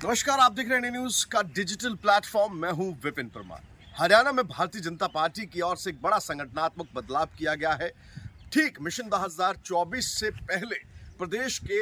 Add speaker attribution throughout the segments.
Speaker 1: नमस्कार, आप देख रहे हैं न्यूज का डिजिटल प्लेटफॉर्म। मैं हूं विपिन परमार। हरियाणा में भारतीय जनता पार्टी की ओर से एक बड़ा संगठनात्मक बदलाव किया गया है। ठीक मिशन 2024 से पहले प्रदेश के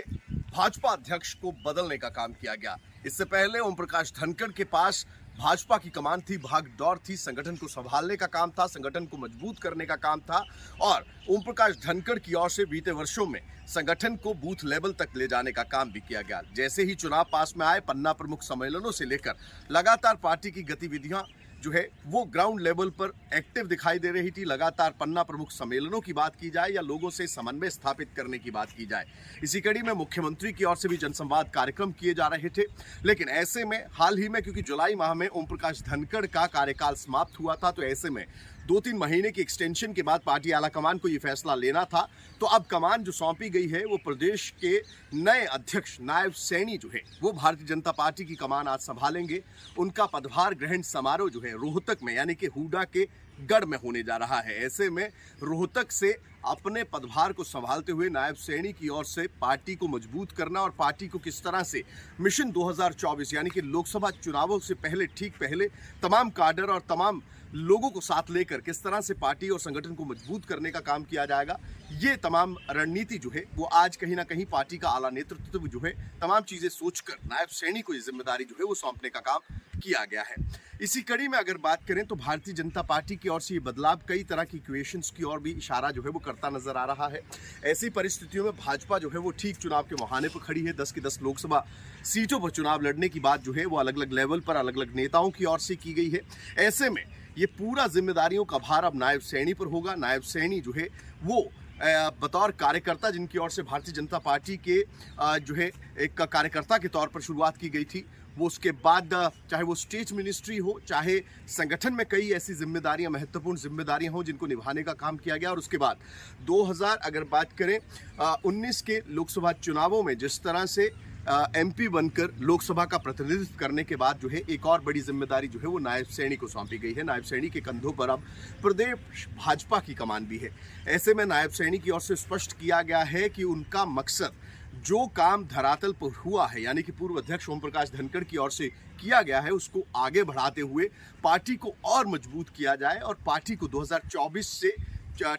Speaker 1: भाजपा अध्यक्ष को बदलने का काम किया गया। इससे पहले ओम प्रकाश धनखड़ के पास भाजपा की कमान थी, भाग दौड़ थी, संगठन को संभालने का काम था, संगठन को मजबूत करने का काम था। और ओम प्रकाश धनखड़ की ओर से बीते वर्षों में संगठन को बूथ लेवल तक ले जाने का काम भी किया गया। जैसे ही चुनाव पास में आए, पन्ना प्रमुख सम्मेलनों से लेकर लगातार पार्टी की गतिविधियां जो है वो ग्राउंड लेवल पर एक्टिव दिखाई दे रही थी। लगातार पन्ना प्रमुख सम्मेलनों की बात की जाए या लोगों से समन्वय स्थापित करने की बात की जाए, इसी कड़ी में मुख्यमंत्री की ओर से भी जनसंवाद कार्यक्रम किए जा रहे थे। लेकिन ऐसे में हाल ही में, क्योंकि जुलाई माह में ओम प्रकाश धनखड़ का कार्यकाल समाप्त हुआ था, तो ऐसे में 2-3 महीने की एक्सटेंशन के बाद पार्टी आलाकमान को ये फैसला लेना था। तो अब कमान जो सौंपी गई है वो प्रदेश के नए अध्यक्ष नायब सैनी जो है वो भारतीय जनता पार्टी की कमान आज संभालेंगे। उनका पदभार ग्रहण समारोह जो है रोहतक में, यानी कि हुडा के गढ़ में होने जा रहा है। ऐसे में रोहतक से अपने पदभार को संभालते हुए नायब सैनी की ओर से पार्टी को मजबूत करना और पार्टी को किस तरह से मिशन 2024 यानी कि लोकसभा चुनावों से पहले, ठीक पहले, तमाम काडर और तमाम लोगों को साथ लेकर किस तरह से पार्टी और संगठन को मजबूत करने का काम किया जाएगा, ये तमाम रणनीति जो है वो आज कहीं ना कहीं पार्टी का आला नेतृत्व जो है तमाम चीजें सोचकर नायब सैनी को ये जिम्मेदारी जो है वो सौंपने का काम किया गया है। इसी कड़ी में अगर बात करें तो भारतीय जनता पार्टी की ओर से ये बदलाव कई तरह की इक्वेशंस की ओर भी इशारा जो है वो करता नजर आ रहा है। ऐसी परिस्थितियों में भाजपा जो है वो ठीक चुनाव के मुहाने पर खड़ी है। 10 की 10 लोकसभा सीटों पर चुनाव लड़ने की बात जो है वो अलग अलग लेवल पर अलग अलग नेताओं की ओर से की गई है। ऐसे में ये पूरा जिम्मेदारियों का भार अब नायब सैनी पर होगा। नायब सैनी जो है वो बतौर कार्यकर्ता, जिनकी ओर से भारतीय जनता पार्टी के जो है एक कार्यकर्ता के तौर पर शुरुआत की गई थी, वो उसके बाद चाहे वो स्टेट मिनिस्ट्री हो, चाहे संगठन में कई ऐसी जिम्मेदारियां, महत्वपूर्ण जिम्मेदारियां हो जिनको निभाने का काम किया गया। और उसके बाद 2000 अगर बात करें 19 के लोकसभा चुनावों में जिस तरह से एमपी बनकर लोकसभा का प्रतिनिधित्व करने के बाद जो है एक और बड़ी जिम्मेदारी जो है वो नायब सैनी को सौंपी गई है। नायब सैनी के कंधों पर अब प्रदेश भाजपा की कमान भी है। ऐसे में नायब सैनी की ओर से स्पष्ट किया गया है कि उनका मकसद जो काम धरातल पर हुआ है, यानी कि पूर्व अध्यक्ष ओम प्रकाश धनखड़ की ओर से किया गया है, उसको आगे बढ़ाते हुए पार्टी को और मजबूत किया जाए और पार्टी को 2024 से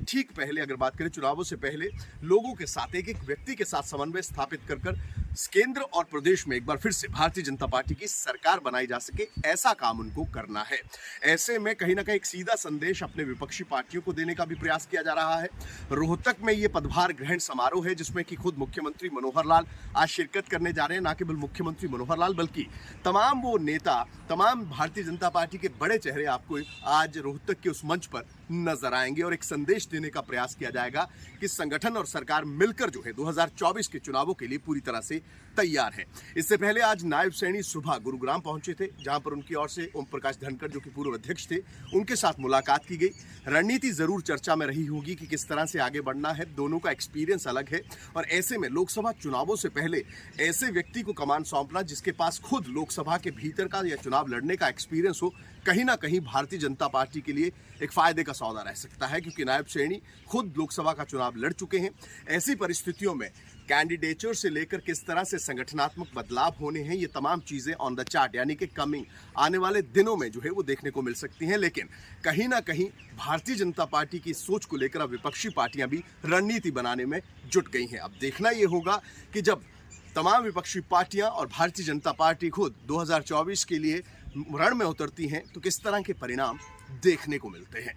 Speaker 1: ठीक पहले, अगर बात करें चुनावों से पहले, लोगों के साथ, एक एक व्यक्ति के साथ समन्वय स्थापित कर केंद्र और प्रदेश में एक बार फिर से भारतीय जनता पार्टी की सरकार बनाई जा सके, ऐसा काम उनको करना है। ऐसे में कहीं ना कहीं एक सीधा संदेश अपने विपक्षी पार्टियों को देने का भी प्रयास किया जा रहा है। रोहतक में ये पदभार ग्रहण समारोह है जिसमें कि खुद मुख्यमंत्री मनोहर लाल आज शिरकत करने जा रहे हैं। ना केवल मुख्यमंत्री मनोहर लाल बल्कि तमाम वो नेता, तमाम भारतीय जनता पार्टी के बड़े चेहरे आपको आज रोहतक के उस मंच पर नजर आएंगे और एक संदेश देने का प्रयास किया जाएगा कि संगठन और सरकार मिलकर जो है 2024 के चुनावों के लिए पूरी तरह से तैयार है। इससे पहले आज नायब सैनी सुबह गुरुग्राम पहुंचे थे, जहां पर उनकी ओर से ओम प्रकाश धनखड़ जो कि पूर्व अध्यक्ष थे, उनके साथ मुलाकात की गई। रणनीति जरूर चर्चा में रही होगी कि किस तरह से आगे बढ़ना है। दोनों का एक्सपीरियंस अलग है और ऐसे में लोकसभा चुनावों से पहले ऐसे व्यक्ति को कमान सौंपना जिसके पास खुद लोकसभा के भीतर का या चुनाव लड़ने का एक्सपीरियंस हो, कहीं ना कहीं भारतीय जनता पार्टी के लिए एक फायदे का सौदा रह सकता है, क्योंकि नायब सैनी खुद लोकसभा का चुनाव लड़ चुके हैं। ऐसी परिस्थितियों में कैंडिडेचर से लेकर किस तरह से संगठनात्मक बदलाव होने हैं, ये तमाम चीजें ऑन द चार्ट, यानी कि कमिंग आने वाले दिनों में जो है वो देखने को मिल सकती हैं। लेकिन कहीं ना कहीं भारतीय जनता पार्टी की सोच को लेकर अब विपक्षी पार्टियां भी रणनीति बनाने में जुट गई हैं। अब देखना ये होगा कि जब तमाम विपक्षी पार्टियां और भारतीय जनता पार्टी खुद 2024 के लिए रण में उतरती हैं तो किस तरह के परिणाम देखने को मिलते हैं।